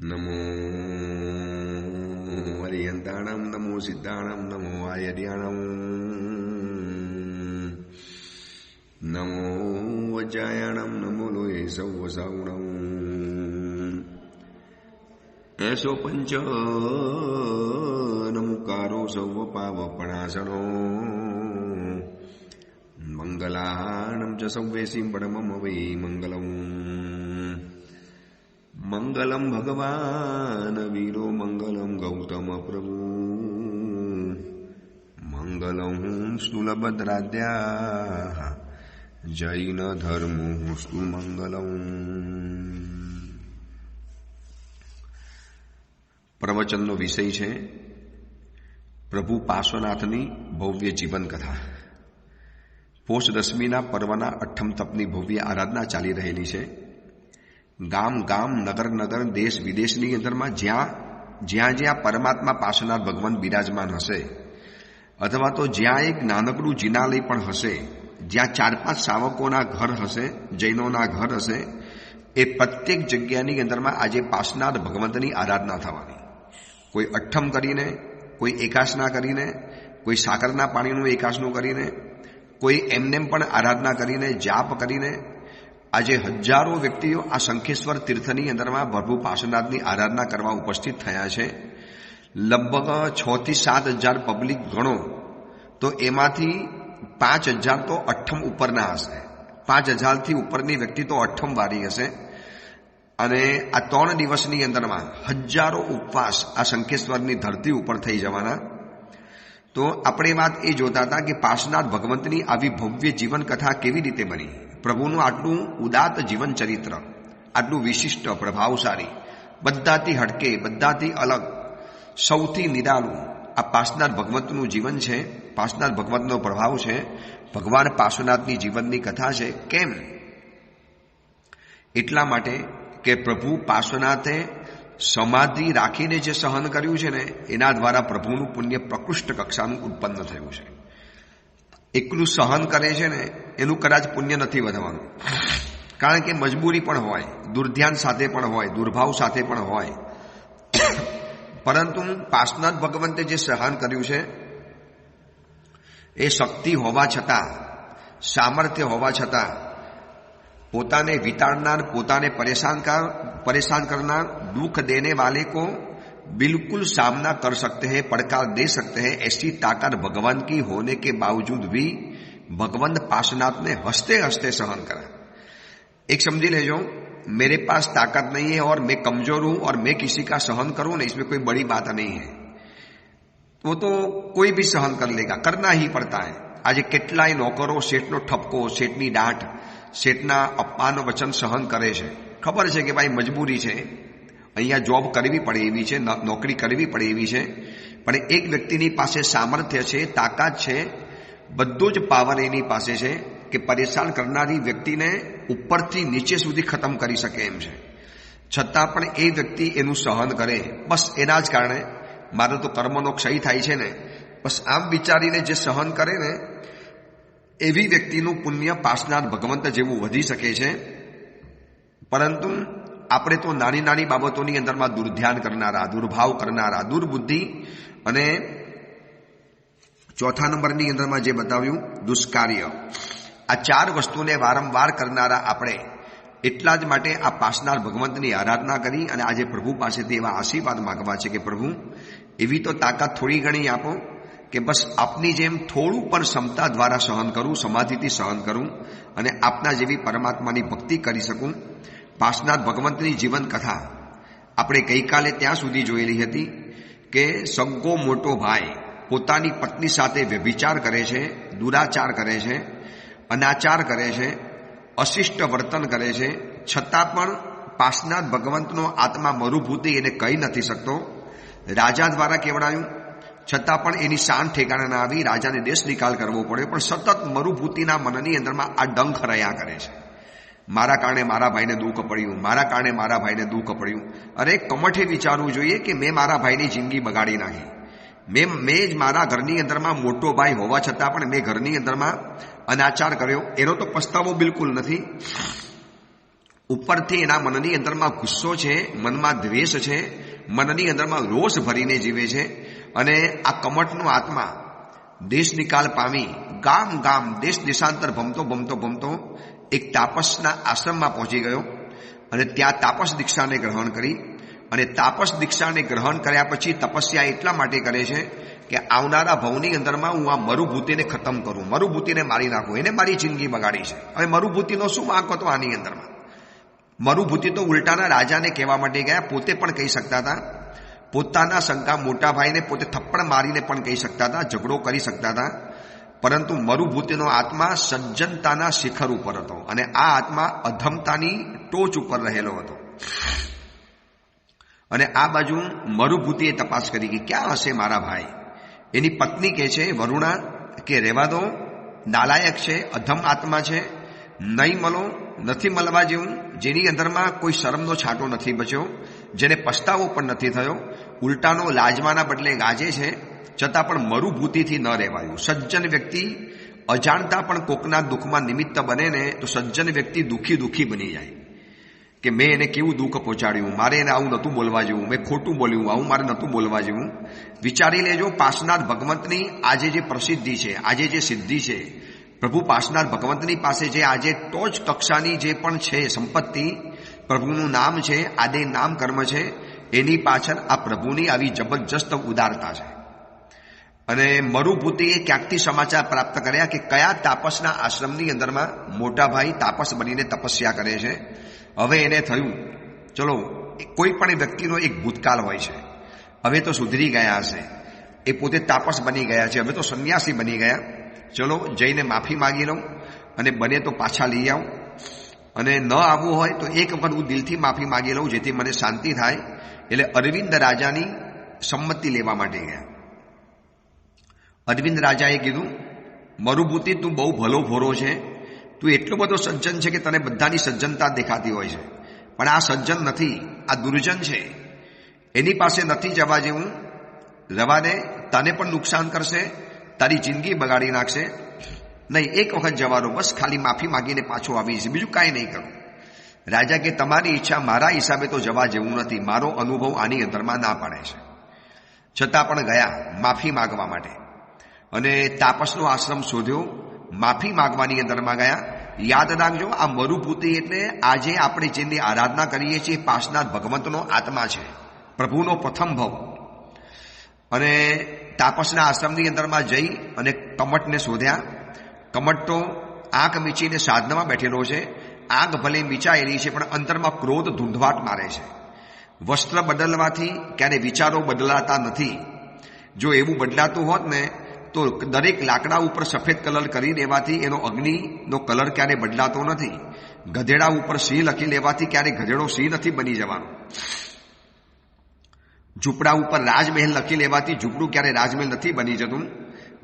નમો હરિયંતાણમ, નમો સિદ્ધાણમ, નમો આયર્યાણમ, નમો વજ્જાયાણમ, નમો લોહે સૌ સાવણમ. એસો પંચ નમુકારો સૌ પાવપણાસણો મંગલાણમ ચ સૌવેસીમ પરમમ વૈ મંગલમ. મંગલમ ભગવાન વીરો, મંગલમ ગૌતમ પ્રભુ, મંગલમ સ્થૂલભદ્રાદ્યા જૈન ધર્મોસ્તુ મંગલમ. પ્રવચનનો વિષય છે પ્રભુ પાર્શ્વનાથની ભવ્ય જીવન કથા. પોષ દસમીના પર્વના અઠ્ઠમ તપની ભવ્ય આરાધના ચાલી રહેલી છે. ગામ ગામ, નગર નગર, દેશ વિદેશની અંદરમાં જ્યાં પરમાત્મા પાર્શ્વનાથ ભગવાન બિરાજમાન હશે, અથવા તો જ્યાં એક નાનકડું જિનાલય પણ હશે, જ્યાં 4-5 સાવકોના ઘર હશે, જૈનોના ઘર હશે, એ પ્રત્યેક જગ્યાની અંદરમાં આજે પાર્શ્વનાથ ભગવંતની આરાધના થવાની. કોઈ અઠ્ઠમ કરીને, કોઈ એકાસના કરીને, કોઈ સાકરના પાણીનું એકાસનું કરીને, કોઈ એમનેમ પણ આરાધના કરીને, જાપ કરીને આજે હજારો વ્યક્તિઓ આ શંખેશ્વર તીર્થની અંદરમાં પ્રભુ પાર્શ્વનાથની આરાધના કરવા ઉપસ્થિત થયા છે. લગભગ 6 થી 7 હજાર પબ્લિક ગણો તો એમાંથી 5,000 તો અઠ્ઠમ ઉપરના હશે. 5,000થી ઉપરની વ્યક્તિ તો અઠ્ઠમ વારી હશે. અને આ 3 દિવસની અંદરમાં હજારો ઉપવાસ આ શંખેશ્વરની ધરતી ઉપર થઈ જવાના. તો આપણે વાત એ જોતા હતા કે પાર્શ્વનાથ ભગવંતની આવી ભવ્ય જીવન કથા કેવી રીતે બની. પ્રભુનું આટલું ઉદાત્ત જીવન ચરિત્ર, આટલું વિશિષ્ટ, પ્રભાવશાળી, બધાથી હટકે, બધાથી અલગ, સૌથી નિરાળું આ પાર્શ્વનાથ ભગવંતનું જીવન છે, પાર્શ્વનાથ ભગવંતનો પ્રભાવ છે, ભગવાન પાર્શ્વનાથની જીવનની કથા છે. કેમ? એટલા માટે કે પ્રભુ પાર્શ્વનાથે સમાધિ રાખીને જે સહન કર્યું છે ને, એના દ્વારા પ્રભુનું પુણ્ય પ્રકૃષ્ટ કક્ષાનું ઉત્પન્ન થયું છે. એકલું સહન કરે છે ને એનું કદાચ પુણ્ય નથી વધવાનું, કારણ કે મજબૂરી પણ હોય, દુર્ધ્યાન સાથે પણ હોય, દુર્ભાવ સાથે પણ હોય. પરંતુ પાર્શ્વનાથ ભગવંતે જે સહન કર્યું છે એ શક્તિ હોવા છતાં, સામર્થ્ય હોવા છતાં, પોતાને વિતાડનાર, પોતાને परेशान करना, दुख देने वाले को बिल्कुल सामना कर सकते हैं, पड़कार दे सकते हैं, ऐसी ताकत भगवान की होने के बावजूद भी भगवंत पार्श्वनाथ ने हंसते हंसते सहन करा. एक समझी लेजो, मेरे पास ताकत नहीं है और मैं कमजोर हूं और मैं किसी का सहन करूं ना, इसमें कोई बड़ी बात नहीं है. वो तो कोई भी सहन कर लेगा, करना ही पड़ता है. आज કેટલાય નોકરો શેઠનો ઠપકો, શેઠની દાટ, શેઠના અપમાન વચન સહન કરે છે. ખબર છે કે ભાઈ મજબૂરી છે, અહીંયા જોબ કરવી પડે એવી છે, નોકરી કરવી પડે એવી છે, પણ એક વ્યક્તિની પાસે સામર્થ્ય છે, તાકાત છે, બધું જ પાવર એની પાસે છે કે પરેશાન કરનારી વ્યક્તિને ઉપરથી નીચે સુધી ખતમ કરી શકે એમ છે. છતાં પણ એ વ્યક્તિ એનું સહન કરે. બસ એના જ કારણે મારો તો કર્મનો ક્ષય થાય છે ને, બસ આમ વિચારીને જે સહન કરે ને એવી વ્યક્તિનું પુણ્ય પાર્શ્વનાથ ભગવંત જેવું વધી શકે છે. પરંતુ આપણે તો નાની નાની બાબતોની અંદરમાં દુર્ધ્યાન કરનારા, દુર્ભાવ કરનારા, દુર્બુદ્ધિ અને ચોથા નંબરની અંદરમાં જે બતાવ્યું દુષ્કાર્ય, આ 4 વસ્તુને વારંવાર કરનારા આપણે એટલા જ માટે આ પાર્શ્વનાથ ભગવંતની આરાધના કરી અને આજે પ્રભુ પાસેથી એવા આશીર્વાદ માગવા છે કે પ્રભુ એવી તો તાકાત થોડી ઘણી આપો કે બસ આપની જેમ થોડું પણ ક્ષમતા દ્વારા સહન કરું, સમાધિથી સહન કરું અને આપના જેવી પરમાત્માની ભક્તિ કરી શકું. પાર્શ્વનાથ ભગવંતની જીવન કથા આપણે ગઈકાલે ત્યાં સુધી જોયેલી હતી કે સગ્ગો મોટો ભાઈ પોતાની પત્ની સાથે વ્યભિચાર કરે છે, દુરાચાર કરે છે, અનાચાર કરે છે, અશિષ્ટ વર્તન કરે છે, છતાં પણ પાર્શ્વનાથ ભગવંતનો આત્મા મરુભૂતિ એને કહી નથી શકતો. રાજા દ્વારા કેવડાયું છતાં પણ એની શાન ઠેકાણે ના આવી, રાજાને દેશ નિકાલ કરવો પડ્યો, પણ સતત મરુભૂતિના મનની અંદરમાં આ ડંખ રહ્યા કરે છે. મારા કારણે મારા ભાઈને દુઃખ પડ્યું, મારા કારણે મારા ભાઈને દુઃખ પડ્યું. અરે કમઠે વિચારવું જોઈએ કે મેં મારા ભાઈની જિંદગી બગાડી નાખી, મેં જ મારા ઘરની અંદરમાં મોટો ભાઈ હોવા છતાં પણ મેં ઘરની અંદરમાં અનાચાર કર્યો, એનો તો પસ્તાવો બિલકુલ નથી. ઉપરથી એના મનની અંદરમાં ગુસ્સો છે, મનમાં દ્વેષ છે, મનની અંદરમાં રોષ ભરીને જીવે છે. અને આ કમઠનો આત્મા દેશ નિકાલ પામી ગામ ગામ દેશ દેશાંતર ભમતો એક તાપસના આશ્રમમાં પહોંચી ગયો અને ત્યાં તાપસ દીક્ષાને ગ્રહણ કરી. અને તાપસ દીક્ષાને ગ્રહણ કર્યા પછી તપસ્યા એટલા માટે કરે છે કે આવનારા ભવની અંદરમાં હું આ મરુભૂતિને ખતમ કરું, મરુભૂતિને મારી નાખું. એને મારી જિંદગી બગાડી છે. હવે મરુભૂતિનો શું વાંક હતો આની અંદરમાં? મરુભૂતિ તો ઉલટાના રાજાને કહેવા માટે ગયા, પોતે પણ કહી શકતા હતા. પોતાના શંકા મોટા ભાઈને પોતે થપ્પડ મારીને પણ કહી શકતા હતા, ઝઘડો કરી શકતા હતા. પરંતુ મરુભૂતિનો આત્મા સજ્જનતાના શિખર ઉપર હતો અને આ આત્મા અધમતાની ટોચ ઉપર રહેલો હતો. અને આ બાજુ મરુભૂતિએ તપાસ કરી કે ક્યાં હશે મારા ભાઈ. એની પત્ની કહે છે વરુણા કે રહેવા દો, નાલાયક છે, અધમ આત્મા છે, નહીં મળો, નથી મળવા જેવું, જેની અંદરમાં કોઈ શરમનો છાંટો નથી બચ્યો, જેને પસ્તાવો પણ નથી થયો, ઉલટાનો લાજવાના બદલે ગાજે છે, છતાં પણ મરુભૂતિથી ન રહેવાયું. સજ્જન વ્યક્તિ અજાણતા પણ કોકના દુઃખમાં નિમિત્ત બને ને તો સજ્જન વ્યક્તિ દુઃખી બની જાય કે મેં એને કેવું દુઃખ પહોંચાડ્યું, મારે એને આવું નહોતું બોલવા જેવું, મેં ખોટું બોલ્યું, આવું મારે નહોતું બોલવા જેવું. વિચારી લેજો, પાસનાથ ભગવંતની આજે જે પ્રસિદ્ધિ છે, આજે જે સિદ્ધિ છે, પ્રભુ પાસનાથ ભગવંતની પાસે જે આજે ટોચ કક્ષાની જે પણ છે સંપત્તિ, પ્રભુનું નામ છે, આદે નામ કર્મ છે, એની પાછળ આ પ્રભુની આવી જબરજસ્ત ઉદારતા છે. અને મરુભૂતિએ ક્યાંકથી સમાચાર પ્રાપ્ત કર્યા કે કયા તાપસના આશ્રમની અંદરમાં મોટા ભાઈ તાપસ બનીને તપસ્યા કરે છે. હવે એને થયું ચલો કોઈ પણ વ્યક્તિનો એક ભૂતકાળ હોય છે, હવે તો સુધરી ગયા હશે, એ પોતે તાપસ બની ગયા છે, હવે તો સંન્યાસી બની ગયા, ચલો જઈને માફી માગી લઉં અને બને તો પાછા લઈ આવું, અને ન આવવું હોય તો એક વખત હું દિલથી માફી માગી લઉં જેથી મને શાંતિ થાય. એટલે અરવિંદ રાજાની સંમતિ લેવા માટે ગયા. અરવિંદ રાજાએ કીધું મરુભૂતિ તું બહુ ભલો ભોરો છે, તું એટલો બધો સજ્જન છે કે તને બધાની સજ્જનતા દેખાતી હોય છે, પણ આ સજ્જન નથી, આ દુર્જન છે, એની પાસે નથી જવા જેવું, રવા દે, તને પણ નુકસાન કરશે, તારી જિંદગી બગાડી નાખશે. નહીં, એક વખત જવાનો, બસ ખાલી માફી માગીને પાછો આવી જશે, બીજું કાંઈ નહીં કરું. રાજા કે તમારી ઈચ્છા, મારા હિસાબે તો જવા જેવું નથી, મારો અનુભવ આની અંદરમાં ના પાડે છે. છતાં પણ ગયા માફી માગવા માટે અને તાપસનો આશ્રમ શોધ્યો, માફી માગવાની અંદરમાં ગયા. યાદ રાખજો, આ મરુભૂતિ એટલે આજે આપણે જેની આરાધના કરીએ છીએ પાસનાથ ભગવંતનો આત્મા છે, પ્રભુનો પ્રથમ ભવ. અને તાપસના આશ્રમની અંદરમાં જઈ અને કમઠને શોધ્યા. કમઠ તો આંખ મીચીને સાધનામાં બેઠેલો છે, આંખ ભલે મીચાયેલી છે પણ અંતરમાં ક્રોધ ધૂંધવાટ મારે છે. વસ્ત્ર બદલવાથી ક્યારે વિચારો બદલાતા નથી. જો એવું બદલાતું હોત ને તો દરેક લાકડા ઉપર સફેદ કલર કરી દેવાથી એનો અગ્નિનો કલર ક્યારે બદલાતો નથી. ગધેડા ઉપર સિંહ લખી લેવાથી ક્યારે ગધેડો સિંહ નથી બની જવાનો. ઝૂંપડા ઉપર રાજમહેલ લખી લેવાથી ઝૂંપડું ક્યારે રાજમહેલ નથી બની જતું.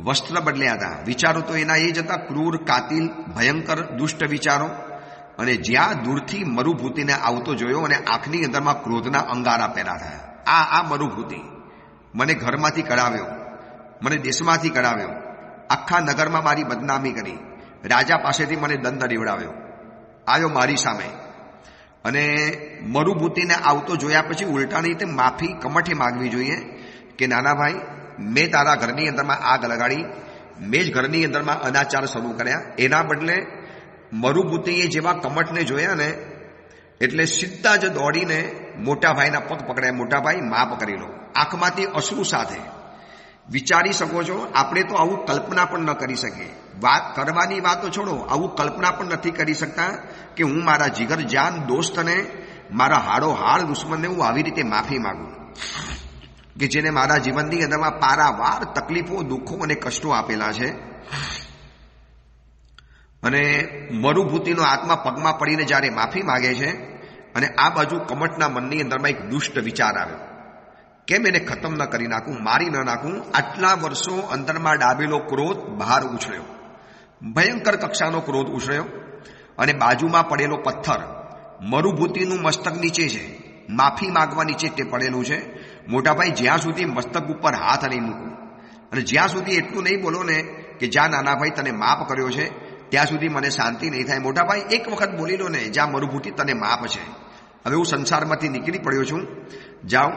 વસ્ત્ર બદલ્યા હતા, વિચારો તો એના એ જ હતા, ક્રૂર, કાતિલ, ભયંકર, દુષ્ટ વિચારો. અને જ્યાં દૂરથી મરુભૂતિને આવતો જોયો અને આંખની અંદરમાં ક્રોધના અંગારા પેદા થયા. આ મરુભૂતિ મને ઘરમાંથી કઢાવ્યો, મને દેશમાંથી કઢાવ્યો, આખા નગરમાં મારી બદનામી કરી, રાજા પાસેથી મને દંડ દેવડાવ્યો, આવ્યો મારી સામે. અને મરુભૂતિને આવતો જોયા પછી ઉલટાની રીતે માફી કમઠે માગવી જોઈએ કે નાના ભાઈ, મેં તારા ઘરની અંદરમાં આગ લગાડી, મેં જ ઘરની અંદરમાં અનાચાર શરૂ કર્યા. એના બદલે મરુભૂતિએ જેવા કમઠને જોયા ને એટલે સીધા જ દોડીને મોટા ભાઈના પગ પકડ્યા. મોટા ભાઈ માફ કરી લો. આંખમાંથી અશ્રુ સાથે. વિચારી શકો છો, આપણે તો આવું કલ્પના પણ ન કરી શકીએ. વાત કરવાની વાતો છોડો, આવું કલ્પના પણ નથી કરી શકતા કે હું મારા જીગર જાન દોસ્તને, મારા હાડો હાડ દુશ્મનને હું આવી રીતે માફી માંગુ કે જેને મારા જીવનની અંદરમાં પારાવાર તકલીફો, દુઃખો અને કષ્ટો આપેલા છે. અને મરુભૂતિનો આત્મા પગમાં પડીને જ્યારે માફી માગે છે અને આ બાજુ કમઠના મનની અંદરમાં એક દુષ્ટ વિચાર આવ્યો, કેમ એને ખતમ ન કરી નાખું, મારી ન નાખું. આટલા વર્ષો અંદરમાં ડાબેલો ક્રોધ બહાર ઉછળ્યો, ભયંકર કક્ષાનો ક્રોધ ઉછળ્યો. અને બાજુમાં પડેલો પથ્થર મરુભૂતિનું મસ્તક નીચે છે, માફી માગવા નીચે તે પડેલું છે. મોટાભાઈ, જ્યાં સુધી મસ્તક ઉપર હાથ નહીં મૂકું અને જ્યાં સુધી એટલું નહીં બોલો ને કે જા નાના ભાઈ તને માફ કર્યો છે, ત્યાં સુધી મને શાંતિ નહીં થાય. મોટા ભાઈ એક વખત બોલી લો ને, જ્યાં મરુભૂતિ તને માફ છે, હવે હું સંસારમાંથી નીકળી પડ્યો છું, જાઓ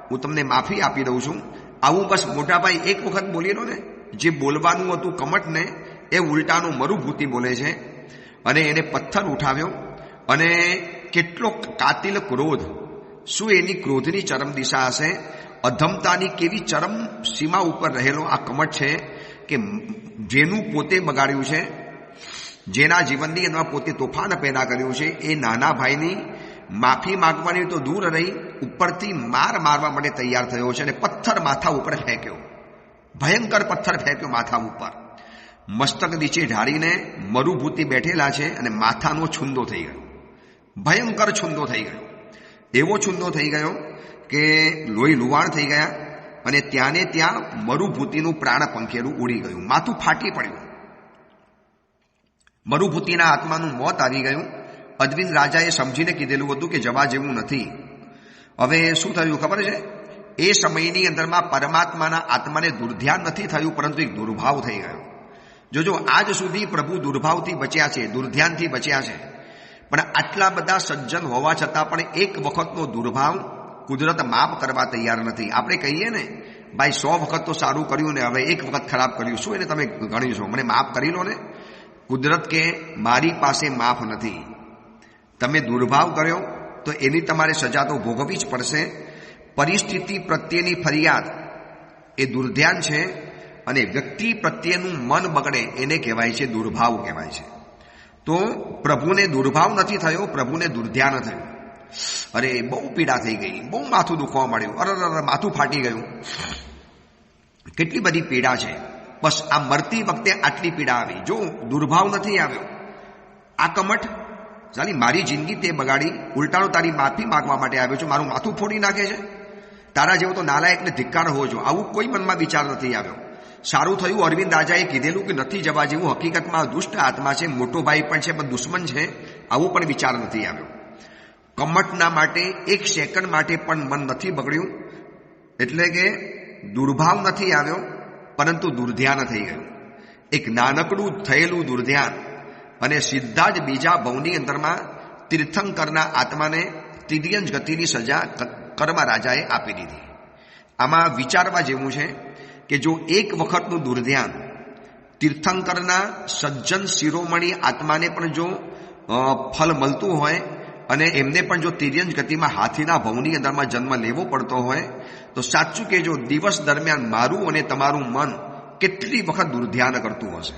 હું તમને માફી આપી દઉં છું, આવું બસ મોટા ભાઈ એક વખત બોલી લો ને. જે બોલવાનું હતું કમઠને એ ઉલટાનું મરુભૂતિ બોલે છે. અને એને પથ્થર ઉઠાવ્યો અને કેટલો કાતિલ ક્રોધ, શું એની ક્રોધની ચરમ દિશા હશે, અધમતાની કેવી ચરમ સીમા ઉપર રહેલો આ કમઠ છે કે જેનું પોતે બગાડ્યું છે, જેના જીવનની અંદર પોતે તોફાન પેદા કર્યું છે, એ નાના ભાઈની માફી માંગવાની તો દૂર રહી, ઉપરથી માર મારવા માટે તૈયાર થયો છે અને પથ્થર માથા ઉપર ફેંક્યો, ભયંકર પથ્થર ફેંક્યો માથા ઉપર. મસ્તક નીચે ઢાળીને મરુભૂતિ બેઠેલા છે અને માથાનો છુંદો થઈ ગયો, ભયંકર છુંદો થઈ ગયો, એવો છુંદો થઈ ગયો કે લોહી લુવાણ થઈ ગયા અને ત્યાંને ત્યાં મરુભૂતિનું પ્રાણ પંખેરું ઉડી ગયું, માથું ફાટી પડ્યું, મરુભૂતિના આત્માનું મોત આવી ગયું. અદ્વિન રાજાએ સમજીને કીધેલું હતું કે જવા જેવું નથી. હવે શું થયું ખબર છે? એ સમયની અંદરમાં પરમાત્માના આત્માને દુર્ધ્યાન નથી થયું, પરંતુ એક દુર્ભાવ થઈ ગયો. જોજો આજ સુધી પ્રભુ દુર્ભાવથી બચ્યા છે, દુર્ધ્યાનથી બચ્યા છે, પણ આટલા બધા સજ્જન હોવા છતાં પણ એક વખતનો દુર્ભાવ કુદરત માફ કરવા તૈયાર નથી. આપણે કહીએ ને ભાઈ 100 વખત તો સારું કર્યું ને હવે એક વખત ખરાબ કર્યું, શું એને તમે ગણી છો, મને માફ કરી લો ને. કુદરત કે મારી પાસે માફ નથી, તમે દુર્ભાવ કર્યો તો એની તમારે સજા તો ભોગવવી જ પડશે. પરિસ્થિતિ પ્રત્યેની ફરિયાદ એ દુર્ધ્યાન છે અને વ્યક્તિ પ્રત્યેનું મન બગડે એને કહેવાય છે દુર્ભાવ કહેવાય છે. તો પ્રભુને દુર્ભાવ નથી થયો, પ્રભુને દુર્ધ્યાન થયું. અરે બહુ પીડા થઈ ગઈ, બહુ માથું દુખવા માંડ્યું, અરે માથું ફાટી ગયું, કેટલી બધી પીડા છે. બસ આ મરતી વખતે આટલી પીડા આવી. જો દુર્ભાવ નથી આવ્યો, આ કમઠ ચાલી મારી જિંદગી તે બગાડી, ઉલટાનો તારી માફી માંગવા માટે આવ્યો છું, મારું માથું ફોડી નાખે છે, તારા જેવો તો નાલાયકને ધિક્કાર હોવો જો. આવું કોઈ મનમાં વિચાર નથી આવ્યો. સારું થયું અરવિંદ રાજાએ કીધેલું કે નથી જવા જેવું, હકીકતમાં દુષ્ટ આત્મા છે, મોટો ભાઈ પણ છે પણ દુશ્મન છે, આવું પણ વિચાર નથી આવ્યો. કમઠના માટે એક સેકન્ડ માટે પણ મન નથી બગડ્યું, એટલે કે દુર્ભાવ નથી આવ્યો, પરંતુ દુર્ધ્યાન થઈ ગયું. એક નાનકડું થયેલું દુર્ધ્યાન અને સીધા જ બીજા ભવની અંદરમાં તીર્થંકરના આત્માને તિર્યંજ ગતિની સજા કર્મ રાજાએ આપી દીધી. આમાં વિચારવા જેવું છે કે જો એક વખતનું દુર્ધ્યાન તીર્થંકરના સજ્જન શિરોમણી આત્માને પણ જો ફલ મળતું હોય અને એમને પણ જો તિર્યંજ ગતિમાં હાથીના ભવની અંદરમાં જન્મ લેવો પડતો હોય તો સાચું કે જો દિવસ દરમિયાન મારું અને તમારું મન કેટલી વખત દુર્ધ્યાન કરતું હશે.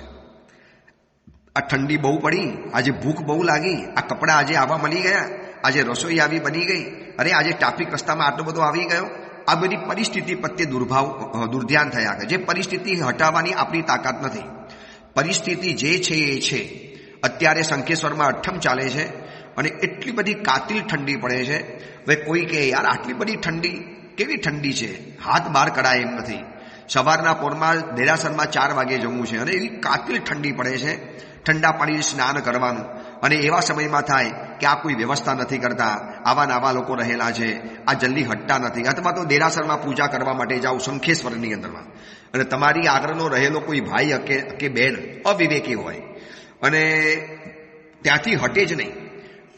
આ ઠંડી બહુ પડી, આજે ભૂખ બહુ લાગી, આ કપડાં આજે આવા મળી ગયા, આજે રસોઈ આવી બની ગઈ, અરે આજે ટ્રાફિક રસ્તામાં આટલો બધો આવી ગયો. આ બધી પરિસ્થિતિ પ્રત્યે દુર્ધ્યાન થયા કે જે પરિસ્થિતિ હટાવવાની આપણી તાકાત નથી. પરિસ્થિતિ જે છે એ છે. અત્યારે શંખેશ્વરમાં 8મ ચાલે છે અને એટલી બધી કાતિલ ઠંડી પડે છે. હવે કોઈ કહે યાર આટલી બધી ઠંડી, કેવી ઠંડી છે, હાથ બહાર કઢાય એમ નથી. સવારના પોરમાં દેરાસરમાં 4 વાગે જવું છે અને એવી કાતિલ ઠંડી પડે છે, ઠંડા પાણીથી સ્નાન કરવાનું, અને એવા સમયમાં થાય કે આ કોઈ વ્યવસ્થા નથી કરતા, આવા નાવા લોકો રહેલા છે, આ જલ્દી હટતા નથી, અથવા તો દેરાસરમાં પૂજા કરવા માટે જાઓ શંખેશ્વરની અંદરમાં, અને તમારી આગળનો રહેલો કોઈ ભાઈ કે બહેન અવિવેકી હોય અને ત્યાંથી હટે જ નહીં,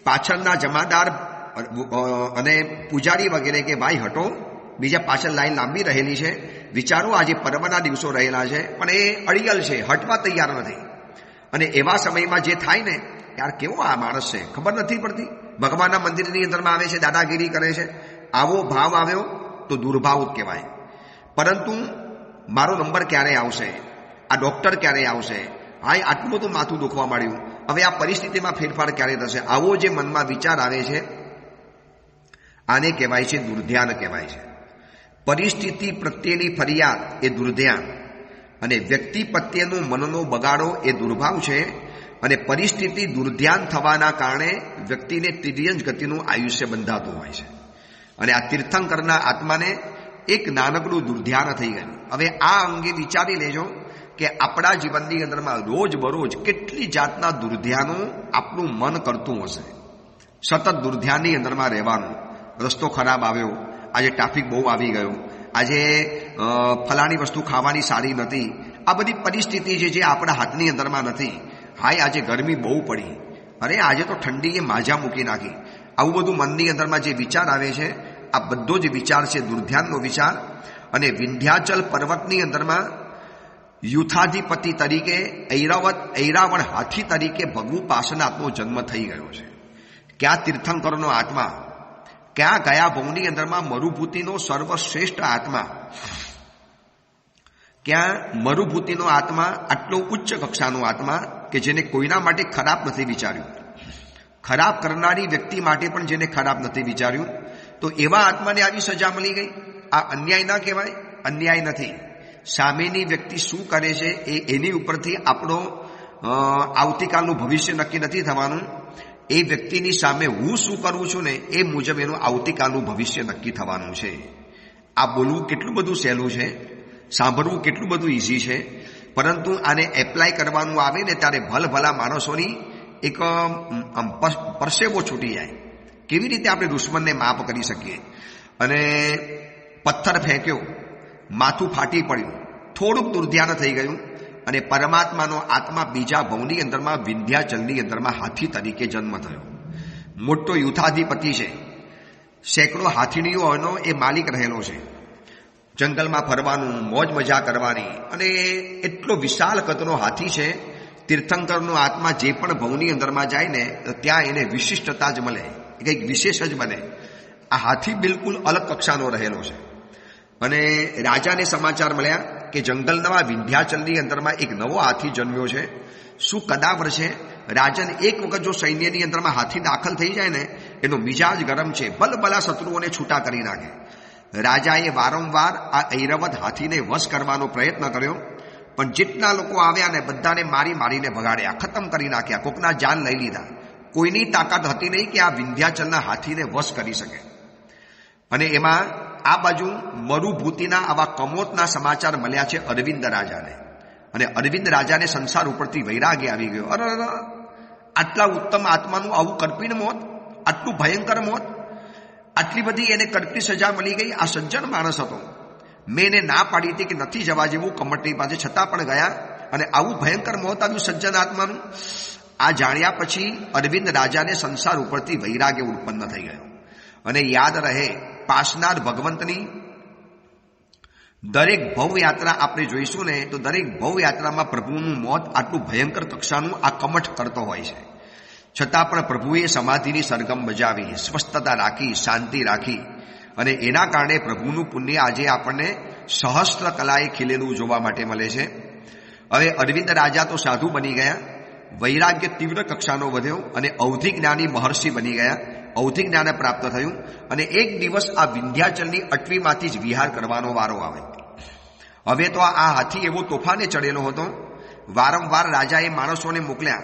પાછળના જમાદાર અને પૂજારી વગેરે કે ભાઈ હટો, બીજા પાછળ લાઈન લાંબી રહેલી છે, વિચારો આજે પર્વના દિવસો રહેલા છે પણ એ અડિયલ છે, હટવા તૈયાર નથી. અને એવા સમયમાં જે થાય ને, યાર કેવો આ માણસ છે, ખબર નથી પડતી, ભગવાનના મંદિરની અંદરમાં આવે છે, દાદાગીરી કરે છે, આવો ભાવ આવ્યો તો દુર્ભાવ કહેવાય. પરંતુ મારો નંબર ક્યારે આવશે, આ ડૉક્ટર ક્યારે આવશે, હા આટલું બધું માથું દુખવા માંડ્યું, હવે આ પરિસ્થિતિમાં ફેરફાર ક્યારે થશે, આવો જે મનમાં વિચાર આવે છે આને કહેવાય છે દુર્ધ્યાન કહેવાય છે. પરિસ્થિતિ પ્રત્યેની ફરિયાદ એ દુર્ધ્યાન અને વ્યક્તિ પ્રત્યેનું મનનો બગાડો એ દુર્ભાવ છે. અને પરિસ્થિતિ દુર્ધ્યાન થવાના કારણે વ્યક્તિને તિર્યંજ ગતિનું આયુષ્ય બંધાતું હોય છે. અને આ તીર્થંકરના આત્માને એક નાનકડું દુર્ધ્યાન થઈ ગયું. હવે આ અંગે વિચારી લેજો કે આપણા જીવનની અંદરમાં રોજ બરોજ કેટલી જાતના દુર્ધ્યાનો આપણું મન કરતું હશે. સતત દુર્ધ્યાનની અંદરમાં રહેવાનું, રસ્તો ખરાબ આવ્યો, આજે ટ્રાફિક બહુ આવી ગયો, આજે ફલાણી વસ્તુ ખાવાની સારી નથી, આ બધી પરિસ્થિતિ છે જે આપણા હાથની અંદરમાં નથી. હાય આજે ગરમી બહુ પડી, અરે આજે તો ઠંડીએ માજા મૂકી નાખી, આવું બધું મનની અંદરમાં જે વિચાર આવે છે આ બધો જ વિચાર છે દુર્ધ્યાનનો વિચાર. અને વિંધ્યાચલ પર્વતની અંદરમાં યુથાધિપતિ તરીકે ઐરાવણ હાથી તરીકે ભગુ પાર્શ્વનાથનો જન્મ થઈ ગયો છે. ક્યાં તીર્થંકરનો આત્મા, ક્યાં ગયા ભવની અંદરમાં મરુભૂતિનો સર્વશ્રેષ્ઠ આત્મા, ક્યાં મરુભૂતિનો આત્મા, આટલો ઉચ્ચ કક્ષાનો આત્મા કે જેને કોઈના માટે ખરાબ નથી વિચાર્યું, ખરાબ કરનારી વ્યક્તિ માટે પણ જેને ખરાબ નથી વિચાર્યું, તો એવા આત્માને આવી સજા મળી ગઈ. આ અન્યાય ના કહેવાય? અન્યાય નથી. સામેની વ્યક્તિ શું કરે છે એની ઉપરથી આપણો આવતીકાલનું ભવિષ્ય નક્કી નથી થવાનું. એ વ્યક્તિની સામે હું શું કરું છું ને એ મુજબ એનું આવતીકાલનું ભવિષ્ય નક્કી થવાનું છે. આ બોલવું કેટલું બધું સહેલું છે, સાંભળવું કેટલું બધું ઇઝી છે, પરંતુ આને એપ્લાય કરવાનું આવે ને ત્યારે ભલભલા માણસોની એક પરસેવો છૂટી જાય. કેવી રીતે આપણે દુશ્મનને માફ કરી શકીએ? અને પથ્થર ફેંક્યો, માથું ફાટી પડ્યું, થોડુંક દુર્ધ્યાન થઈ ગયું અને પરમાત્માનો આત્મા બીજા ભવની અંદરમાં વિંધ્યાચલની અંદરમાં હાથી તરીકે જન્મ થયો. મોટો યુથાધિપતિ છે, સેંકડો હાથીણીઓનો એ માલિક રહેલો છે. જંગલમાં ફરવાનું, મોજ મજા કરવાની, અને એટલો વિશાળ કદનો હાથી છે. તીર્થંકરનો આત્મા જે પણ ભવની અંદરમાં જાય ને ત્યાં એને વિશિષ્ટતા જ મળે, કંઈક વિશેષ જ બને. આ હાથી બિલકુલ અલગ કક્ષાનો રહેલો છે. અને રાજાને સમાચાર મળ્યા કે જંગલના વિંધ્યાચલની અંદરમાં એક નવો હાથી જન્મ્યો છે. શું કદાવર છે! રાજાને એક વખત જો સૈન્યની અંદરમાં હાથી દાખલ થઈ જાય ને એનો મિજાજ ગરમ છે, ભલભલા શત્રુઓને છૂટા કરી નાખે. રાજાએ વારંવાર આ ઐરાવત હાથીને વશ કરવાનો પ્રયત્ન કર્યો, પણ જેટલા લોકો આવ્યા ને બધાને મારીને ભગાડ્યા, ખતમ કરી નાખ્યા, કોકના જાન લઈ લીધા. કોઈની તાકાત હતી નહીં કે આ વિંધ્યાચલના હાથીને વશ કરી શકે. અને એમાં આ બાજુ મરુભૂતિના આવા કમોતના સમાચાર મળ્યા છે અરવિંદ રાજાને. અને અરવિંદ રાજાને સંસાર ઉપરથી વૈરાગ્ય આવી ગયો. અરે આટલા ઉત્તમ આત્માનું આવું કલ્પિત મોત, આટલું ભયંકર મોત, આટલી બધી એને કલ્પિત સજા મળી ગઈ. આ સજ્જન માણસ હતો, મેં એને ના પાડી હતી કે નથી જવા જેવું કમટની પાસે, છતાં પણ ગયા. અને આવું ભયંકર મોત આવ્યું સજ્જન આત્માનું. આ જાણ્યા પછી અરવિંદ રાજાને સંસાર ઉપરથી વૈરાગ્ય ઉત્પન્ન થઈ ગયો. અને યાદ રહે, પાસનાર ભગવંતની દરેક ભવયાત્રા આપણે જોઈશું ને તો દરેક ભવયાત્રામાં પ્રભુનું મોત આટલું ભયંકર કક્ષાનું આ કમઠ કરતો હોય છે. છતાં પણ પ્રભુએ સમાધિની સરગમ બજાવી, સ્વસ્થતા રાખી, શાંતિ રાખી, અને એના કારણે પ્રભુનું પુણ્ય આજે આપણને સહસ્ત્ર કલાએ ખીલેલું જોવા માટે મળે છે. હવે અરવિંદ રાજા તો સાધુ બની ગયા, વૈરાગ્ય તીવ્ર કક્ષાનો વધ્યો અને અવધિ જ્ઞાની મહર્ષિ બની ગયા. અવધિ જ્ઞાન પ્રાપ્ત થયું અને એક દિવસ આ વિંધ્યાચલની અટવીમાંથી જ વિહાર કરવાનો વારો આવે. હવે તો આ હાથી એવો તોફાને ચડેલો હતો, વારંવાર રાજાએ માણસોને મોકલ્યા.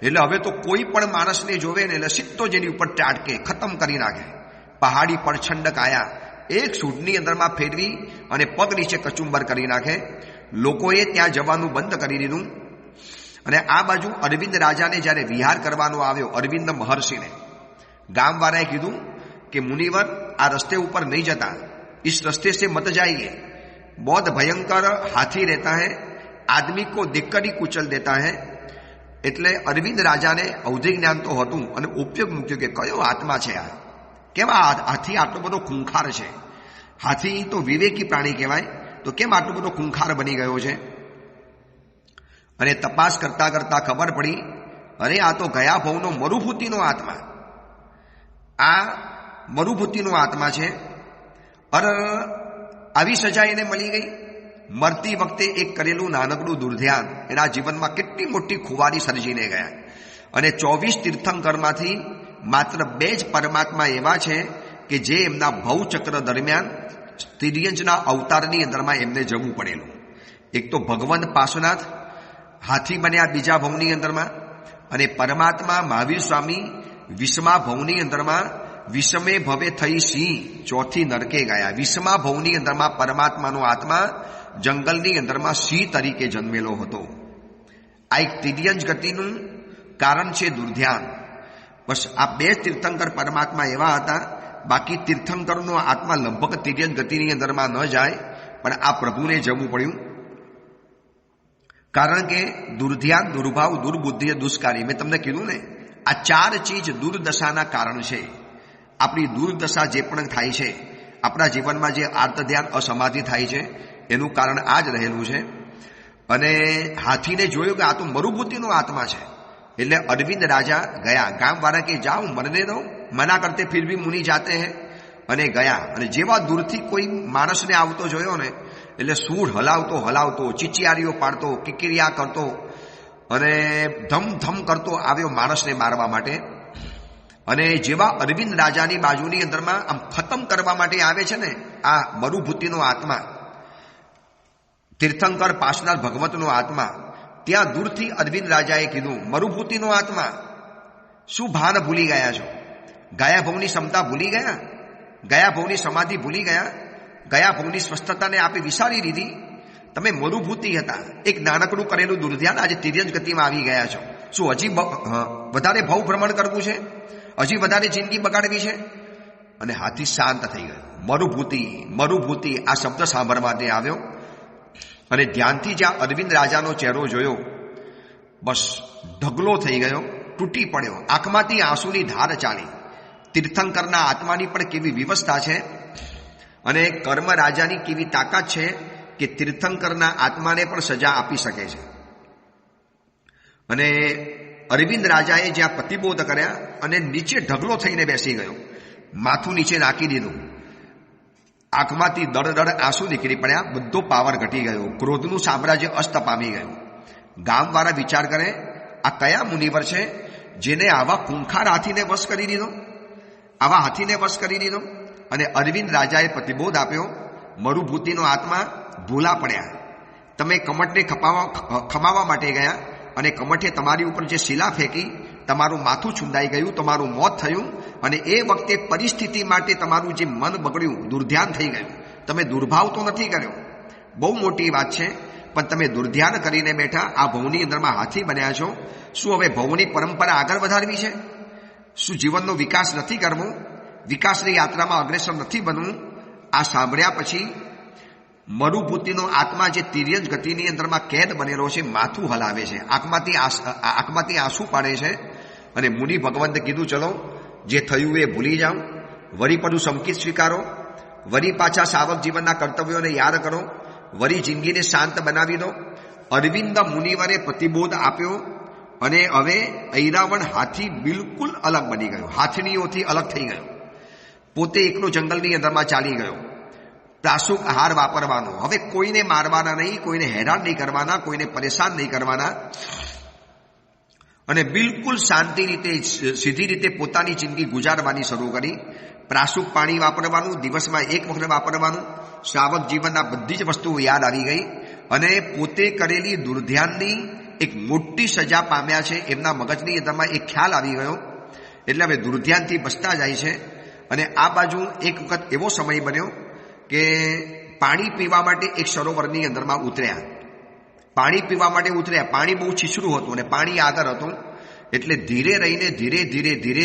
એટલે હવે તો કોઈ પણ માણસને જોવે ને એટલે સીધો જેની ઉપર ચાટકે, ખતમ કરી નાખે. પહાડી પર છંડક આયા, એક સૂઢની અંદરમાં ફેરવી અને પગ નીચે કચુંબર કરી નાખે. લોકોએ ત્યાં જવાનું બંધ કરી દીધું. અને આ બાજુ અરવિંદ રાજાને જ્યારે વિહાર કરવાનો આવ્યો, અરવિંદ મહર્ષિને ગામવાળાએ કીધું કે મુનિવર આ રસ્તે ઉપર નહીં જતા, इस रस्ते से मत जाइए, बहुत भयंकर हाथी रहता है, आदमी को देखकर ही कुचल देता है. એટલે અરવિંદ રાજાને અવધિ જ્ઞાન તો હતું અને ઉપયોગ મૂક્યો કે કયો આત્મા છે આ, કેવા હાથી આટલો બધો ખૂંખાર છે. હાથી તો વિવેકી પ્રાણી કહેવાય, તો કેમ આટલો બધો ખૂંખાર બની ગયો છે? અને તપાસ કરતા કરતા ખબર પડી, અરે આ તો ગયા ભવનો મરુભૂતિનો આત્મા, આ મરુભૂતિનો આત્મા છે. અરે આવી સજા એને મળી ગઈ. મરતી વખતે એક કરેલું નાનકડું દુર્ધ્યાન એના જીવનમાં કેટલી મોટી ખુવારી સર્જીને ગયા. અને 24 તીર્થંકરમાંથી માત્ર 2 જ પરમાત્મા એવા છે કે જે એમના ભવચક્ર દરમિયાન તિર્યંજના અવતારની અંદરમાં એમને જવું પડેલું. એક તો ભગવાન પાર્શ્વનાથ હાથી બન્યા બીજા ભવની અંદરમાં, અને પરમાત્મા મહાવીર સ્વામી 20મા ભવની અંદરમાં વિષમે ભવે થઈ સિંહ ચોથી નરકે ગયા. 20મા ભવની અંદરમાં પરમાત્માનો આત્મા જંગલની અંદરમાં સિંહ તરીકે જન્મેલો હતો. આ એક તિર્યંજ ગતિનું કારણ છે દુર્ધ્યાન. બસ આ 2 તીર્થંકર પરમાત્મા એવા હતા, બાકી તીર્થંકરનો આત્મા લગભગ તિર્યંજ ગતિની અંદરમાં ન જાય, પણ આ પ્રભુને જવું પડ્યું. કારણ કે દુર્ધ્યાન, દુર્ભાવ, દુર્બુદ્ધિ, દુષ્કારી, મેં તમને કીધું ને, આ ચાર ચીજ દુર્દશાના કારણ છે. આપણી દુર્દશા જે પણ થાય છે, આપણા જીવનમાં જે આર્ત ધ્યાન, અસમાધિ થાય છે, એનું કારણ આ જ રહેલું છે. અને હાથીને જોયું કે આ તો મરુભૂતિનો આત્મા છે, એટલે અરવિંદ રાજા ગયા. ગામવાળા કે જાઓ મરને દો, મના કરતે ફિર ભી મુનિ જાતે હૈ. અને ગયા, અને જેવા દૂરથી કોઈ માણસને આવતો જોયો ને, એટલે સૂળ હલાવતો, ચીચિયારીઓ પાડતો, કિકિરિયા કરતો અને ધમ કરતો આવ્યો માણસને મારવા માટે. અને જેવા અરવિંદ રાજાની બાજુની અંદરમાં આમ ખતમ કરવા માટે આવે છે ને આ મરુભૂતિનો આત્મા, તીર્થંકર પાસનાથ ભગવતનો આત્મા, ત્યાં દૂરથી અરવિંદ રાજાએ કીધું, મરુભૂતિનો આત્મા, શું ભાન ભૂલી ગયા છો? ગયા ભવની ક્ષમતા ભૂલી ગયા? ગયા ભવની સમાધિ ભૂલી ગયા? ગયા ભવની સ્વસ્થતાને આપે વિસારી લીધી? તમે મરુભૂતિ હતા, એક નાનકડું કરેલું દુર્ધ્યાન, આજે તિર્યજ ગતિમાં આવી ગયા છો. શું હજી વધારે ભવ ભ્રમણ કરવું છે? હજી વધારે જિંદગી બગાડવી છે? અને હાથી શાંત થઈ ગયો. મરુભૂતિ આ શબ્દ સાંભળવા તે આવ્યો. અને ધ્યાનથી જ્યાં અરવિંદ રાજાનો ચહેરો જોયો, બસ ઢગલો થઈ ગયો, તૂટી પડ્યો. આંખમાંથી આંસુની ધાર ચાલી. તીર્થંકરના આત્માની પણ કેવી વિવસ્થા છે, અને કર્મ રાજાની કેવી તાકાત છે કે તીર્થંકરના આત્માને પણ સજા આપી શકે છે. અને અરવિંદ રાજાએ જ્યાં પ્રતિબોધ કર્યા અને નીચે ઢગલો થઈને બેસી ગયો, માથું નીચે નાખી દીધું. આંખમાંથી દળ આંસુ નીકળી પડ્યા, બધો પાવર ઘટી ગયો, ક્રોધનું સામ્રાજ્ય અસ્ત પામી ગયું. ગામવાળા વિચાર કરે, આ કયા મુનિવર છે જેને આવા ખૂંખાર હાથીને વશ કરી દીધો, આવા હાથીને વશ કરી દીધો? અને અરવિંદ રાજાએ પ્રતિબોધ આપ્યો, મરુભૂતિનો આત્મા ભૂલા પડ્યા. તમે કમઠને ખમાવા માટે ગયા અને કમઠે તમારી ઉપર જે શિલા ફેંકી, તમારું માથું છુંદાઈ ગયું, તમારું મોત થયું. અને એ વખતે પરિસ્થિતિ માટે તમારું જે મન બગડ્યું, દુર્ધ્યાન થઈ ગયું. તમે દુર્ભાવ તો નથી કર્યો, બહુ મોટી વાત છે, પણ તમે દુર્ધ્યાન કરીને બેઠા, આ ભવની અંદરમાં હાથી બન્યા છો. શું હવે ભવની પરંપરા આગળ વધારવી છે? શું જીવનનો વિકાસ નથી કરવો? વિકાસની યાત્રામાં અગ્રેસર નથી બનવું? આ સાંભળ્યા પછી મરુભૂતિનો આત્મા જે તિર્યજ ગતિની અંદરમાં કેદ બનેલો છે, માથું હલાવે છે, આંખમાંથી આંસુ પાડે છે. અને મુનિ ભગવંતે કીધું, ચલો જે થયું એ ભૂલી જાઓ, વળી પડું સંકિત સ્વીકારો, વળી પાછા સાવક જીવનના કર્તવ્યોને યાદ કરો, વળી જિંદગીને શાંત બનાવી દો. અરવિંદ મુનિવરે પ્રતિબોધ આપ્યો. અને હવે ઐરાવણ હાથી બિલકુલ અલગ બની ગયો, હાથણીઓથી અલગ થઈ ગયો. પોતે એકલો જંગલની અંદરમાં ચાલી ગયો. પ્રાસુક આહાર વાપરવાનો, હવે કોઈને મારવાના નહીં, કોઈને હેરાન નહીં કરવાના, કોઈને પરેશાન નહીં કરવાના. અને બિલકુલ શાંતિ રીતે, સીધી રીતે પોતાની જિંદગી ગુજારવાની શરૂ કરી. પ્રાસુક પાણી વાપરવાનું, દિવસમાં એક વખત વાપરવાનું. શ્રાવક જીવનના બધી જ વસ્તુઓ યાદ આવી ગઈ. અને પોતે કરેલી દુર્ધ્યાનની એક મોટી સજા પામ્યા છે, એમના મગજની અંદરમાં એક ખ્યાલ આવી ગયો. એટલે હવે દુર્ધ્યાનથી બચતા જાય છે. અને આ બાજુ એક વખત એવો સમય બન્યો કે પાણી પીવા માટે એક સરોવરની અંદરમાં ઉતર્યા. પાણી પીવા માટે ઉતર્યા, પાણી બહુ છીછરું હતું અને પાણી આગળ હતું. એટલે ધીરે રહીને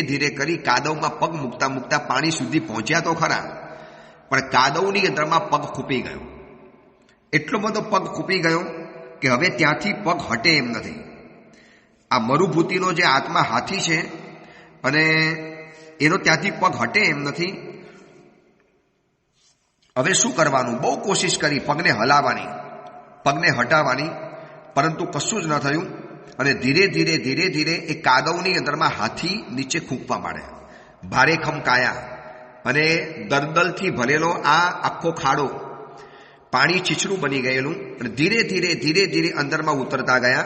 ધીરે કરી કાદવમાં પગ મૂકતા પાણી સુધી પહોંચ્યા તો ખરા, પણ કાદવની અંદરમાં પગ ખૂપી ગયો. એટલો બધો પગ ખૂપી ગયો કે હવે ત્યાંથી પગ હટે એમ નથી. આ મરુભૂતિનો જે આત્મા હાથી છે અને એનો ત્યાંથી પગ હટે એમ નથી. હવે શું કરવાનું? બહુ કોશિશ કરી પગને હલાવવાની, પગને હટાવવાની, પરંતુ કશું જ ન થયું. અને ધીરે એ કાદવની અંદરમાં હાથી નીચે ખૂંપવા માંડે. ભારે ખમકાયા અને દલદલથી ભરેલો આ આખો ખાડો, પાણી છીછરું બની ગયેલું. અને ધીરે અંદરમાં ઉતરતા ગયા.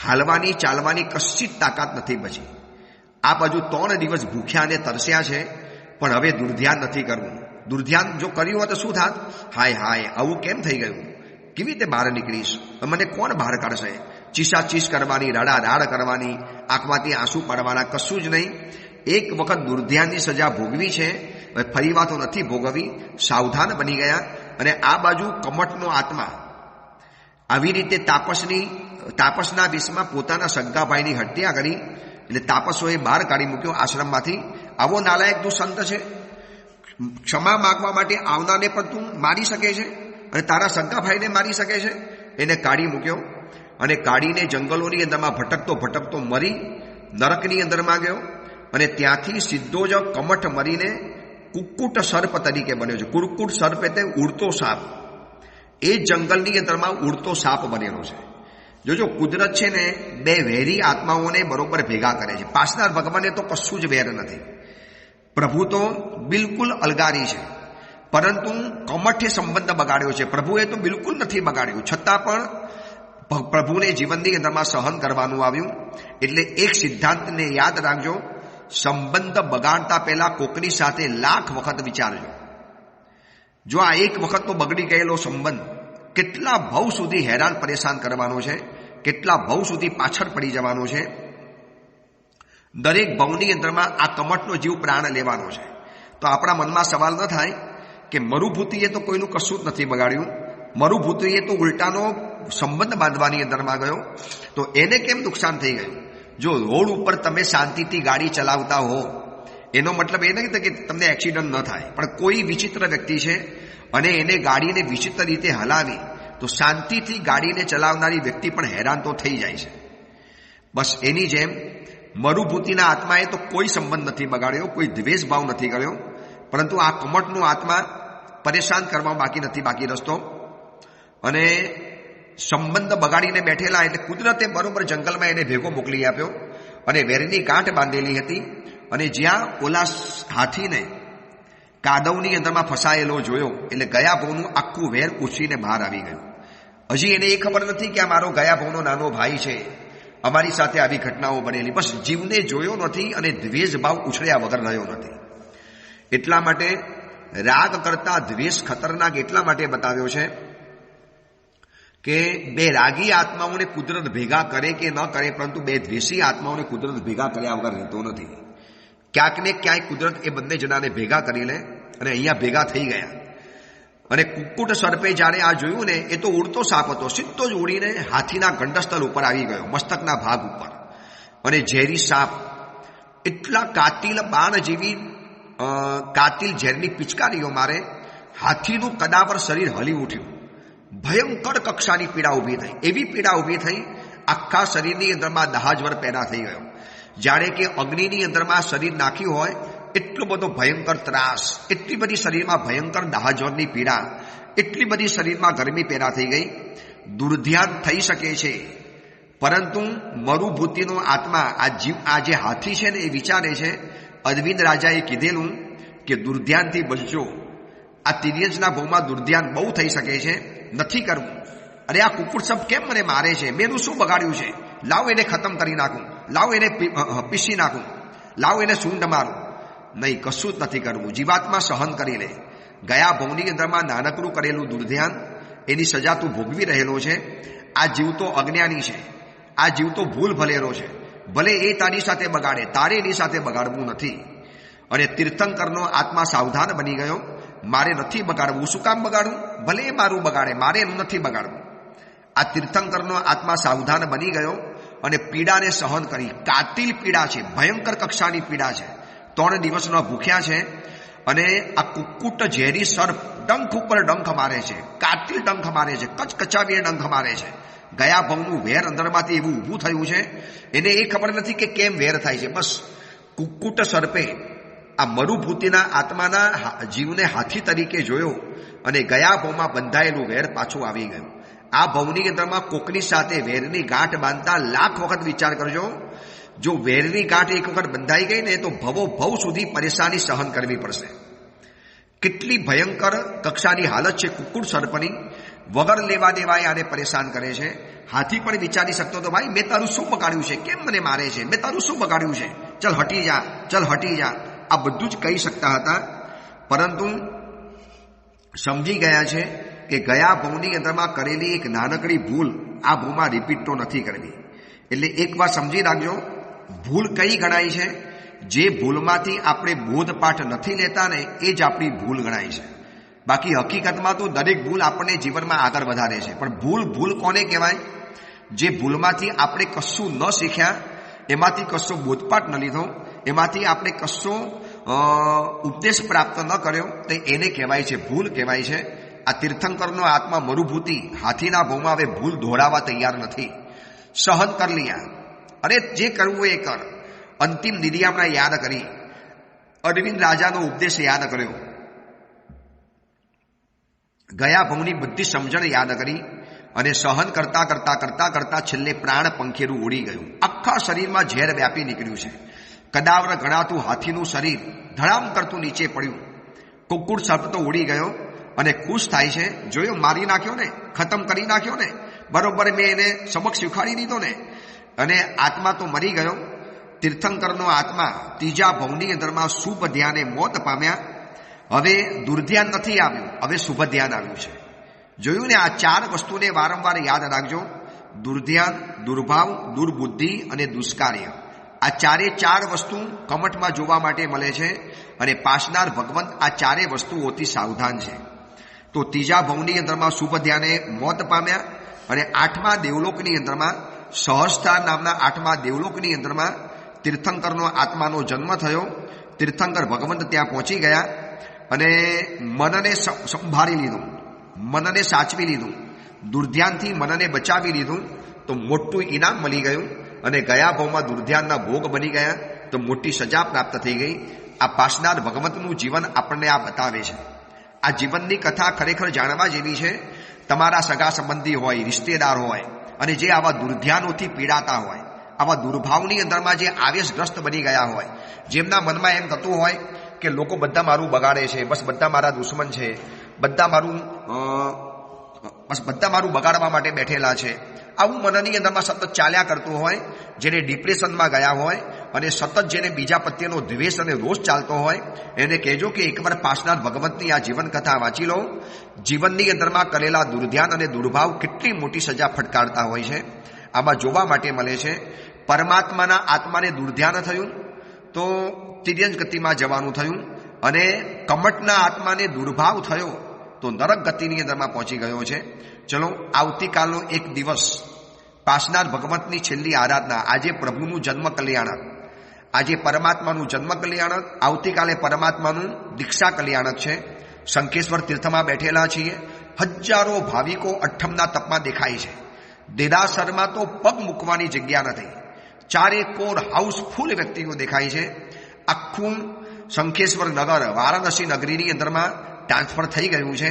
હાલવાની ચાલવાની કશી જ તાકાત નથી બચી. આ બાજુ 3 દિવસ ભૂખ્યા અને તરસ્યા છે, પણ હવે દુર્ધ્યાન નથી કરવું. દુર્ધ્યાન જો કર્યું હોત તો શું થાત? હાય આવું કેમ થઈ ગયું? કેવી રીતે બહાર નીકળીશ? મને કોણ બહાર કાઢશે? ચીસાચીસ કરવાની, રાડારાડ કરવાની, આંખમાંથી આંસુ પાડવાના, કશું જ નહીં. એક વખત દુર્ધ્યાનની સજા ભોગવી છે, ફરી વાર તો નથી ભોગવી. સાવધાન બની ગયા. અને આ બાજુ કમઠનો આત્મા આવી રીતે તાપસના વિષમાં પોતાના સગ્ગાભાઈની હત્યા કરી. એટલે તાપસોએ બહાર કાઢી મૂક્યો આશ્રમમાંથી. આવો નાલાયક તું સંત છે, ક્ષમા માગવા માટે આવનારને પણ તું મારી શકે છે અને તારા સગ્ગાભાઈને મારી શકે છે. એને કાઢી મૂક્યો. અને કાઢીને જંગલોની અંદરમાં ભટકતો મરી નરકની અંદરમાં ગયો અને ત્યાંથી સીધો જ કમઠ મરીને કુક્કુટ સર્પ તરીકે બન્યો છે. કુક્કુટ સર્પ એટલે ઉડતો સાપ. એ જંગલની અંદરમાં ઉડતો સાપ બનેલો છે. જોજો કુદરત છે ને બે વેરી આત્માઓને બરોબર ભેગા કરે છે. પાસનાર ભગવાને તો કશું જ વેર નથી. પ્રભુ તો બિલકુલ અલગારી છે, પરંતુ કમઠે સંબંધ બગાડ્યો છે. પ્રભુએ તો બિલકુલ નથી બગાડ્યું, છતાં પણ પ્રભુને જીવનની અંદરમાં સહન કરવાનું આવ્યું. એટલે એક સિદ્ધાંતને યાદ રાખજો, સંબંધ બગાડતા પહેલા કોકની સાથે લાખ વખત વિચારજો. જો આ એક વખત તો બગડી ગયેલો સંબંધ કેટલા ભવ સુધી હેરાન પરેશાન કરવાનો છે, કેટલા ભવ સુધી પાછળ પડી જવાનો છે. દરેક ભવની અંદરમાં આ કમઠનો જીવ પ્રાણ લેવાનો છે. તો આપણા મનમાં સવાલ ન થાય કે મરુભૂતિએ તો કોઈનું કશું જ નથી બગાડ્યું, મરુભૂતિએ તો ઉલટાનો સંબંધ બાંધવાની અંદરમાં ગયો, તો એને કેમ નુકસાન થઈ ગયું? જો રોડ ઉપર તમે શાંતિથી ગાડી ચલાવતા હો, એનો મતલબ એ નથી કે તમને એક્સિડન્ટ ન થાય, પણ કોઈ વિચિત્ર વ્યક્તિ છે અને એને ગાડીને વિચિત્ર રીતે હલાવી, તો શાંતિથી ગાડીને ચલાવનારી વ્યક્તિ પણ હેરાન તો થઈ જાય છે. બસ એની જેમ મરુભૂતિના આત્માએ તો કોઈ સંબંધ નથી બગાડ્યો, કોઈ દ્વેષ ભાવ નથી કર્યો, પરંતુ આ કમઠનો આત્મા પરેશાન કરવા બાકી રસ્તો અને સંબંધ બગાડીને બેઠેલા. એટલે કુદરતે બરોબર જંગલમાં એને ભેગો મોકલી આપ્યો અને વેરની ગાંઠ બાંધેલી હતી. અને જ્યાં ઓલા હાથીને કાદવની અંદરમાં ફસાયેલો જોયો, એટલે ગયા ભવનું આખું વેર ઉછીને બહાર આવી ગયું. હજી એને એ ખબર નથી કે આ મારો ગયા ભવનો નાનો ભાઈ છે, અમારી સાથે આવી ઘટનાઓ બનેલી. બસ જીવને જોયો નથી અને દ્વેષ ભાવ ઉછળ્યા વગર રહ્યો નથી. એટલા માટે રાગ કરતા દ્વેષ ખતરનાક એટલા માટે બતાવ્યો છે કે બે રાગી આત્માઓને કુદરત ભેગા કરે કે ન કરે, પરંતુ બે દ્વેષી આત્માઓને કુદરત ભેગા કર્યા વગર રહેતો નથી. ક્યાંક ને ક્યાંક કુદરત એ બંને જણાને ભેગા કરી લે અને અહીંયા ભેગા થઈ ગયા. અને કુક્કુટ સર્પે જ્યારે આ જોયું ને, એ તો ઉડતો સાપ હતો, સીધો જ ઉડીને હાથીના ગંડસ્થળ ઉપર આવી ગયો, મસ્તકના ભાગ ઉપર. અને ઝેરી સાપ એટલા કાતિલ બાણ જેવી કાતિલ ઝેરની પિચકારીઓ મારે, હાથીનું કદાવર શરીર હલી ઉઠ્યું. ભયંકર કક્ષાની પીડા ઊભી થઈ. એવી પીડા ઊભી થઈ, આખા શરીરની અંદરમાં દહાજવર પેદા થઈ ગયો. જાણે કે અગ્નિની અંદરમાં શરીર નાખ્યું હોય એટલો બધો ભયંકર ત્રાસ, એટલી બધી શરીરમાં ભયંકર દહાજવરની પીડા, એટલી બધી શરીરમાં ગરમી પેદા થઈ ગઈ. દુર્ધ્યાન થઈ શકે છે, પરંતુ મરુભૂતિનો આત્મા આ જે હાથી છે ને, એ વિચારે છે, અરવિંદ રાજાએ કીધેલું કે દુર્ધ્યાનથી બચજો. આ તિર્યજના ભવમાં દુર્ધ્યાન બહુ થઈ શકે છે, નથી કરવું. અરે આ કુક્કુટ સપ કેમ મને મારે છે? મેનું શું બગાડ્યું છે? લાવ એને ખતમ કરી નાખું, લાવ એને પીસી નાખું, લાવ એને સૂંઢ મારું. નહીં, કશું જ નથી કરવું. જીવાત્મા સહન કરી લે. ગયા ભવની અંદરમાં નાનકડું કરેલું દુર્ધ્યાન, એની સજા તું ભોગવી રહેલો છે. આ જીવ તો અજ્ઞાની છે, આ જીવ તો ભૂલ ભલેલો છે. ભલે એ તારી સાથે બગાડે, તારે એની સાથે બગાડવું નથી. અને તીર્થંકરનો આત્મા સાવધાન બની ગયો, મારે નથી બગાડવું. શું કામ બગાડવું? ભલે એ મારું બગાડે, મારે એનું નથી બગાડવું. આ તીર્થંકરનો આત્મા સાવધાન બની ગયો અને પીડાને સહન કરી. કાતિલ પીડા છે, ભયંકર કક્ષાની પીડા છે. 3 દિવસનો ભૂખ્યા છે અને આ કુક્કુટ ઝેરી સર્પ ડંખ ઉપર ડંખ મારે છે, કાતિલ ડંખ મારે છે, કચકચાવીને ડંખ મારે છે. ગયા ભવનું વેર અંદરમાંથી એવું ઊભું થયું છે, એને એ ખબર નથી કે કેમ વેર થાય છે. બસ કુક્કુટ સર્પે આ મરુભૂતિના આત્માના જીવને હાથી તરીકે જોયો અને ગયા ભવમાં બંધાયેલું વેર પાછું આવી ગયું. આ ભવની અંદરમાં કોકની સાથે વેરની ગાંઠ બાંધતા લાખ વખત વિચાર કરજો. જો વેરની ગાંઠ એક વખત બંધાઈ ગઈ ને, તો ભવો ભવ સુધી પરેશાની સહન કરવી પડશે. કેટલી ભયંકર કક્ષાની હાલત છે કુક્કુટ સર્પની. વગર લેવા દેવાય આને પરેશાન કરે છે. હાથી પણ વિચારી શકતો તો, ભાઈ મેં તારું શું બગાડ્યું છે? કેમ મને મારે છે? મેં તારું શું બગાડ્યું છે? ચલ હટી જા, ચલ હટી જા. આ બધું જ કહી શકતા હતા, પરંતુ સમજી ગયા છે કે ગયા ભવની અંદરમાં કરેલી એક નાનકડી ભૂલ આ ભૂમાં રિપીટ તો નથી કરવી. એટલે એક વાત સમજી રાખજો, ભૂલ કઈ ગણાય છે? જે ભૂલમાંથી આપણે બોધપાઠ નથી લેતા ને, એ જ આપણી ભૂલ ગણાય છે. બાકી હકીકતમાં તો દરેક ભૂલ આપણને જીવનમાં આગળ વધારે છે. પણ ભૂલ કોને કહેવાય? જે ભૂલમાંથી આપણે કશું ન શીખ્યા, એમાંથી કશો બોધપાઠ ન લીધો, એમાંથી આપણે કશો ઉપદેશ પ્રાપ્ત ન કર્યો, તો એને કહેવાય છે ભૂલ કહેવાય છે. આ તીર્થંકરનો આત્મા મરુભૂતિ હાથીના ભવમાં હવે ભૂલ દોહરાવવા તૈયાર નથી. સહન કર લિયા, અરે જે કરવું એ કર. અંતિમ નિર્યામણા યાદ કરી, અરવિંદ રાજાનો ઉપદેશ યાદ કર્યો, ગયા ભવની બધી સમજણ યાદ કરી અને સહન કરતા કરતા કરતા કરતા છેલ્લે પ્રાણ પંખેરું ઉડી ગયું. આખા શરીરમાં ઝેર વ્યાપી નીકળ્યું છે. કદાવર ગણાતું હાથીનું શરીર ધડામ કરતું નીચે પડ્યું. કુક્કુટ સર્પ તો ઉડી ગયો અને ખુશ થાય છે, જોયો મારી નાખ્યો ને, ખતમ કરી નાખ્યો ને, બરોબર મેં એને સબક શીખવાડી દીધો ને. અને આત્મા તો મરી ગયો. તીર્થંકરનો આત્મા ત્રીજા ભવની અંદરમાં શુભ ધ્યાને મોત પામ્યા. હવે દુર્ધ્યાન નથી આવ્યું, હવે શુભ ધ્યાન આવ્યું છે. જોયું ને, આ ચાર વસ્તુને વારંવાર યાદ રાખજો. દુર્ધ્યાન, દુર્ભાવ, દુર્બુદ્ધિ અને દુષ્કાર્ય. આ ચાર વસ્તુ કમઠમાં જોવા માટે મળે છે અને પાસનાર ભગવંત આ ચારેય વસ્તુઓથી સાવધાન છે. તો ત્રીજા ભવની અંદરમાં શુભ ધ્યાને મોત પામ્યા અને આઠમા દેવલોકની અંદરમાં સહસ્ત્રાર નામના આઠમા દેવલોકની અંદરમાં તીર્થંકરનો આત્માનો જન્મ થયો. તીર્થંકર ભગવંત ત્યાં પહોંચી ગયા અને મનને સંભાળી લીધું, મનને સાચવી લીધું, દુર્ધ્યાનથી મનને બચાવી લીધું તો મોટું ઇનામ મળી ગયું. અને ગયા ભાવમાં દુર્ધ્યાનના ભોગ બની ગયા તો મોટી સજા પ્રાપ્ત થઈ ગઈ. આ પાસનાર ભગવંતનું જીવન આપણને આ બતાવે છે. આ જીવનની કથા ખરેખર જાણવા જેવી છે. તમારા સગા સંબંધી હોય, રિશ્તેદાર હોય અને જે આવા દુર્ધ્યાનોથી પીડાતા હોય, આવા દુર્ભાવની અંદરમાં જે આવેશગ્રસ્ત બની ગયા હોય, જેમના મનમાં એમ થતું હોય કે લોકો બધા મારું બગાડે છે, બસ બધા મારા દુશ્મન છે, બધા મારું બગાડવા માટે બેઠેલા છે, આવું મનની અંદરમાં સતત ચાલ્યા કરતું હોય, જેને ડિપ્રેશનમાં ગયા હોય અને સતત જેને બીજા પ્રત્યેનો દ્વેષ અને રોષ ચાલતો હોય, એને કહેજો કે એકવાર પાસનાર ભગવંતની આ જીવન કથા વાંચી લો. જીવનની અંદરમાં કરેલા દુર્ધ્યાન અને દુર્ભાવ કેટલી મોટી સજા ફટકારતા હોય છે, આમાં જોવા માટે મળે છે. પરમાત્માના આત્માને દુર્ધ્યાન થયું તો તિર્યંજ ગતિમાં જવાનું થયું અને કમઠના આત્માને દુર્ભાવ થયો તો નરક ગતિની અંદરમાં પહોંચી ગયો છે. ચલો, આવતીકાલનો એક દિવસ પાસનાર ભગવંતની છેલ્લી આરાધના. આજે પ્રભુનું જન્મ કલ્યાણક, આજે પરમાત્માનું જન્મ કલ્યાણક, આવતીકાલે પરમાત્માનું દીક્ષા કલ્યાણક છે. શંખેશ્વર તીર્થમાં બેઠેલા છીએ. હજારો ભાવિકો અઠ્ઠમના તપમાં દેખાય છે. દેરાસરમાં તો પગ મૂકવાની જગ્યા નથી. ચારે કોર હાઉસફુલ વ્યક્તિઓ દેખાય છે. આખું શંખેશ્વર નગર વારાણસી નગરીની અંદરમાં ટ્રાન્સફર થઈ ગયું છે.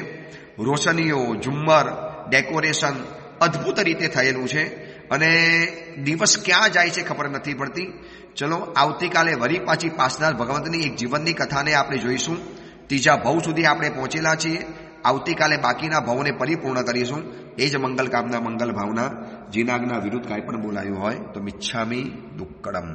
રોશનીઓ, ઝુમ્મર, ડેકોરેશન અદ્ભુત રીતે થયેલું છે અને દિવસ ક્યાં જાય છે ખબર નથી પડતી. ચલો, આવતીકાલે વળી પાછી પાસનાર ભગવંતની એક જીવનની કથાને આપણે જોઈશું. ત્રીજા ભવ સુધી આપણે પહોંચેલા છીએ. આવતીકાલે બાકીના ભવને પરિપૂર્ણ કરીશું. એ જ મંગલ કામના, મંગલ ભાવના. જીનાગના વિરુદ્ધ કાંઈ પણ બોલાયું હોય તો મિચ્છામી દુક્કડમ.